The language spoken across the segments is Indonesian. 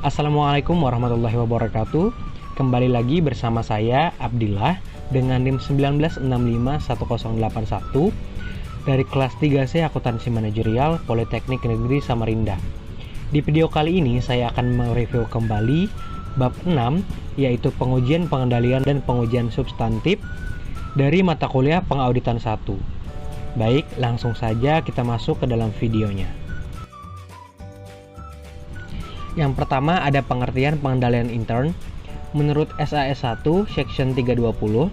Assalamualaikum warahmatullahi wabarakatuh. Kembali lagi bersama saya Abdillah dengan NIM 19651081 dari kelas 3C Akuntansi Manajerial Politeknik Negeri Samarinda. Di video kali ini saya akan mereview kembali bab 6, yaitu pengujian pengendalian dan pengujian substantif dari mata kuliah Pengauditan 1. Baik, langsung saja kita masuk ke dalam videonya. Yang pertama ada pengertian pengendalian intern. Menurut SAS 1 Section 320,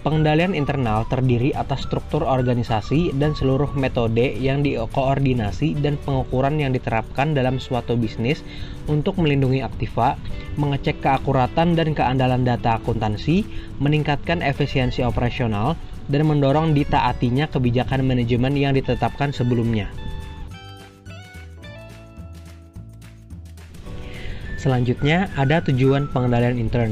pengendalian internal terdiri atas struktur organisasi dan seluruh metode yang dikoordinasi dan pengukuran yang diterapkan dalam suatu bisnis untuk melindungi aktiva, mengecek keakuratan dan keandalan data akuntansi, meningkatkan efisiensi operasional, dan mendorong ditaatinya kebijakan manajemen yang ditetapkan sebelumnya. Selanjutnya ada tujuan pengendalian intern.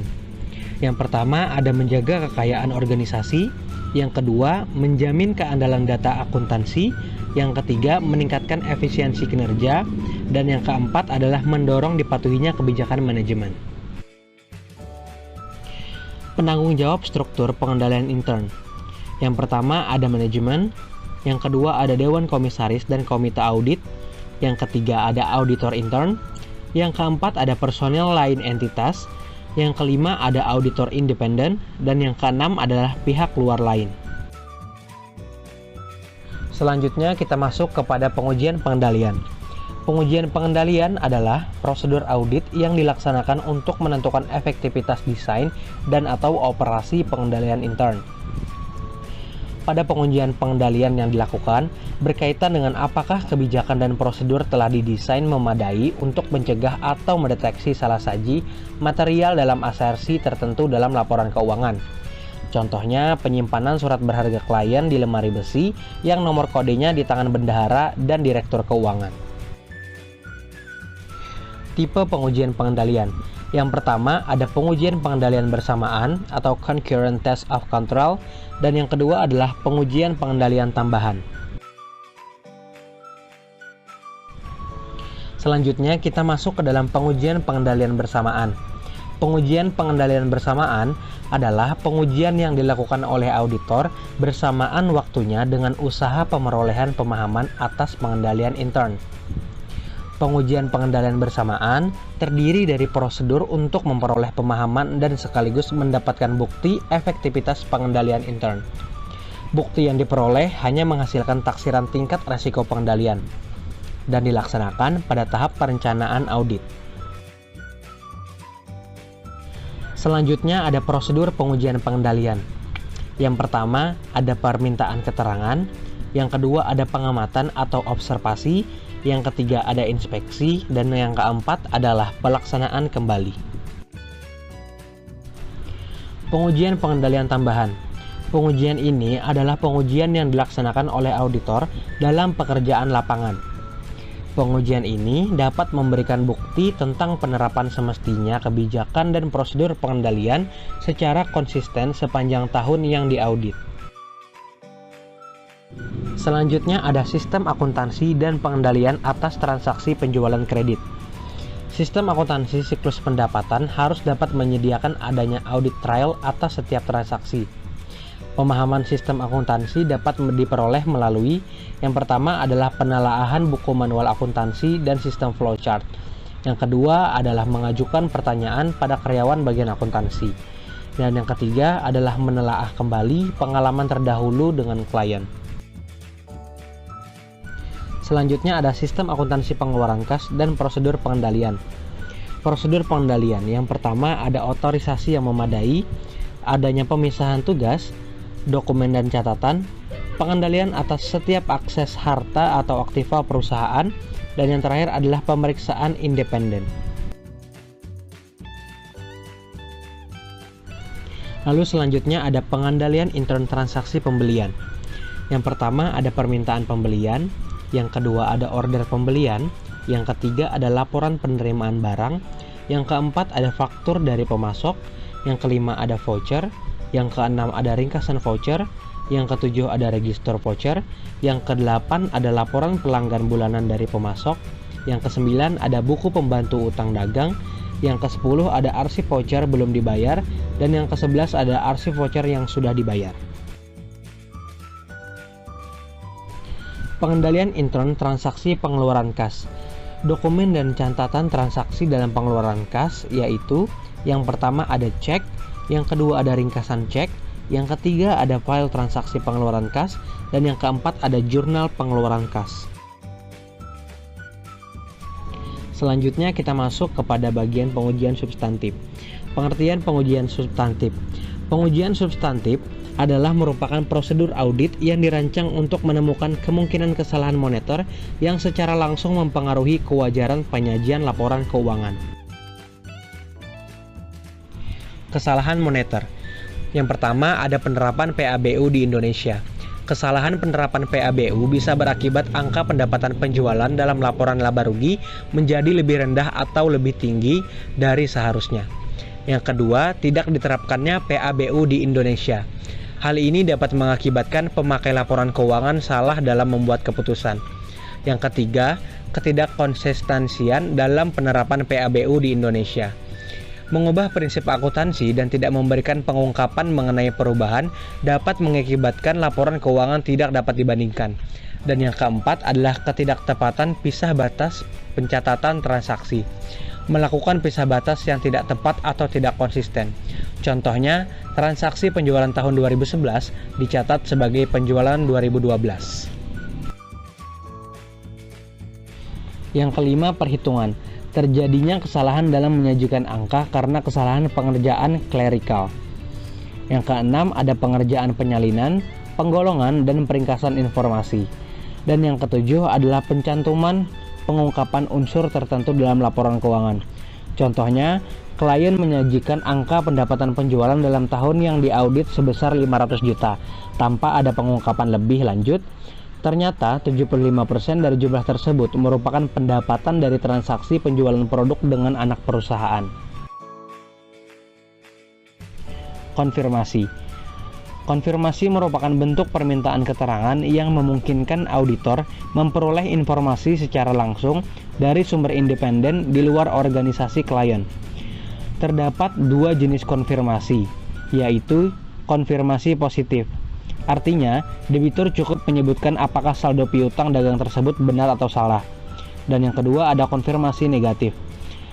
Yang pertama ada menjaga kekayaan organisasi, yang kedua menjamin keandalan data akuntansi, yang ketiga meningkatkan efisiensi kinerja, dan yang keempat adalah mendorong dipatuhinya kebijakan manajemen. Penanggung jawab struktur pengendalian intern. Yang pertama ada manajemen, yang kedua ada dewan komisaris dan komite audit, yang ketiga ada auditor intern, yang keempat ada personel lain entitas, yang kelima ada auditor independen, dan yang keenam adalah pihak luar lain. Selanjutnya kita masuk kepada pengujian pengendalian. Pengujian pengendalian adalah prosedur audit yang dilaksanakan untuk menentukan efektivitas desain dan atau operasi pengendalian intern. Pada pengujian pengendalian yang dilakukan berkaitan dengan apakah kebijakan dan prosedur telah didesain memadai untuk mencegah atau mendeteksi salah saji material dalam asersi tertentu dalam laporan keuangan. Contohnya penyimpanan surat berharga klien di lemari besi yang nomor kodenya di tangan bendahara dan direktur keuangan. Tipe pengujian pengendalian. Yang pertama ada pengujian pengendalian bersamaan atau concurrent test of control, dan yang kedua adalah pengujian pengendalian tambahan. Selanjutnya kita masuk ke dalam pengujian pengendalian bersamaan. Pengujian pengendalian bersamaan adalah pengujian yang dilakukan oleh auditor bersamaan waktunya dengan usaha pemerolehan pemahaman atas pengendalian intern. Pengujian pengendalian bersamaan terdiri dari prosedur untuk memperoleh pemahaman dan sekaligus mendapatkan bukti efektivitas pengendalian intern. Bukti yang diperoleh hanya menghasilkan taksiran tingkat resiko pengendalian dan dilaksanakan pada tahap perencanaan audit. Selanjutnya ada prosedur pengujian pengendalian. Yang pertama ada permintaan keterangan, yang kedua ada pengamatan atau observasi, yang ketiga ada inspeksi, dan yang keempat adalah pelaksanaan kembali. Pengujian pengendalian tambahan. Pengujian ini adalah pengujian yang dilaksanakan oleh auditor dalam pekerjaan lapangan. Pengujian ini dapat memberikan bukti tentang penerapan semestinya kebijakan dan prosedur pengendalian secara konsisten sepanjang tahun yang diaudit. Selanjutnya ada sistem akuntansi dan pengendalian atas transaksi penjualan kredit. Sistem akuntansi siklus pendapatan harus dapat menyediakan adanya audit trail atas setiap transaksi. Pemahaman sistem akuntansi dapat diperoleh melalui yang pertama adalah penelaahan buku manual akuntansi dan sistem flowchart. Yang kedua adalah mengajukan pertanyaan pada karyawan bagian akuntansi. Dan yang ketiga adalah menelaah kembali pengalaman terdahulu dengan klien. Selanjutnya ada sistem akuntansi pengeluaran kas dan prosedur pengendalian. Prosedur pengendalian yang pertama ada otorisasi yang memadai, adanya pemisahan tugas, dokumen dan catatan, pengendalian atas setiap akses harta atau aktiva perusahaan, dan yang terakhir adalah pemeriksaan independen. Lalu selanjutnya ada pengendalian intern transaksi pembelian. Yang pertama ada permintaan pembelian, yang kedua ada order pembelian, yang ketiga ada laporan penerimaan barang, yang keempat ada faktur dari pemasok, yang kelima ada voucher, yang keenam ada ringkasan voucher, yang ketujuh ada register voucher, yang kedelapan ada laporan pelanggan bulanan dari pemasok, yang kesembilan ada buku pembantu utang dagang, Yang ke-10 ada arsip voucher belum dibayar, dan yang ke-11 ada arsip voucher yang sudah dibayar. Pengendalian intern transaksi pengeluaran kas. Dokumen dan catatan transaksi dalam pengeluaran kas yaitu yang pertama ada cek, yang kedua ada ringkasan cek, yang ketiga ada file transaksi pengeluaran kas, dan yang keempat ada jurnal pengeluaran kas. Selanjutnya kita masuk kepada bagian pengujian substantif. Pengertian pengujian substantif. Pengujian substantif adalah merupakan prosedur audit yang dirancang untuk menemukan kemungkinan kesalahan moneter yang secara langsung mempengaruhi kewajaran penyajian laporan keuangan. Kesalahan moneter. Yang pertama ada penerapan PABU di Indonesia. Kesalahan penerapan PABU bisa berakibat angka pendapatan penjualan dalam laporan laba rugi menjadi lebih rendah atau lebih tinggi dari seharusnya. Yang kedua, tidak diterapkannya PABU di Indonesia. Hal ini dapat mengakibatkan pemakai laporan keuangan salah dalam membuat keputusan. Yang ketiga, ketidakkonsistensian dalam penerapan PABU di Indonesia. Mengubah prinsip akuntansi dan tidak memberikan pengungkapan mengenai perubahan dapat mengakibatkan laporan keuangan tidak dapat dibandingkan. Dan yang keempat adalah ketidaktepatan pisah batas pencatatan transaksi. Melakukan pisah batas yang tidak tepat atau tidak konsisten. Contohnya, transaksi penjualan tahun 2011 dicatat sebagai penjualan 2012. Yang kelima, perhitungan. Terjadinya kesalahan dalam menyajikan angka karena kesalahan pengerjaan klerikal. Yang keenam ada pengerjaan penyalinan, penggolongan, dan peringkasan informasi. Dan yang ketujuh adalah pencantuman pengungkapan unsur tertentu dalam laporan keuangan. Contohnya, klien menyajikan angka pendapatan penjualan dalam tahun yang diaudit sebesar 500 juta tanpa ada pengungkapan lebih lanjut. Ternyata 75% dari jumlah tersebut merupakan pendapatan dari transaksi penjualan produk dengan anak perusahaan. Konfirmasi. Konfirmasi merupakan bentuk permintaan keterangan yang memungkinkan auditor memperoleh informasi secara langsung dari sumber independen di luar organisasi klien. Terdapat dua jenis konfirmasi, yaitu konfirmasi positif. Artinya, debitur cukup menyebutkan apakah saldo piutang dagang tersebut benar atau salah. Dan yang kedua ada konfirmasi negatif,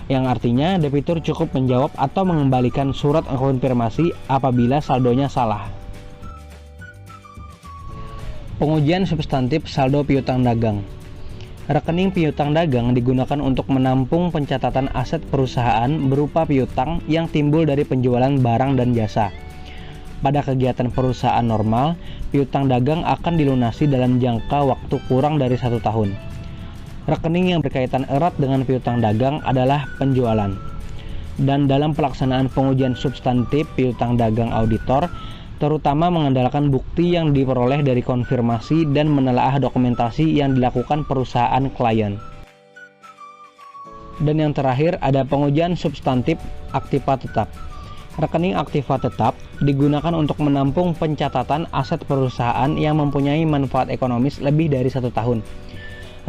yang artinya debitur cukup menjawab atau mengembalikan surat konfirmasi apabila saldonya salah. Pengujian substantif saldo piutang dagang. Rekening piutang dagang digunakan untuk menampung pencatatan aset perusahaan berupa piutang yang timbul dari penjualan barang dan jasa. Pada kegiatan perusahaan normal, piutang dagang akan dilunasi dalam jangka waktu kurang dari 1 tahun. Rekening yang berkaitan erat dengan piutang dagang adalah penjualan. Dan dalam pelaksanaan pengujian substantif piutang dagang auditor, terutama mengandalkan bukti yang diperoleh dari konfirmasi dan menelaah dokumentasi yang dilakukan perusahaan klien. Dan yang terakhir ada pengujian substantif aktiva tetap. Rekening aktiva tetap digunakan untuk menampung pencatatan aset perusahaan yang mempunyai manfaat ekonomis lebih dari 1 tahun.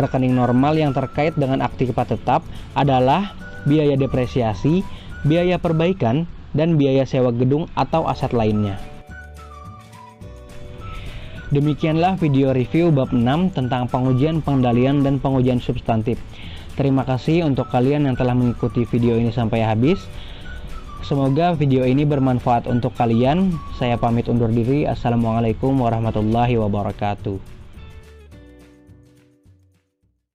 Rekening normal yang terkait dengan aktiva tetap adalah biaya depresiasi, biaya perbaikan, dan biaya sewa gedung atau aset lainnya. Demikianlah video review bab 6 tentang pengujian pengendalian dan pengujian substantif. Terima kasih untuk kalian yang telah mengikuti video ini sampai habis. Semoga video ini bermanfaat untuk kalian. Saya pamit undur diri. Assalamualaikum warahmatullahi wabarakatuh.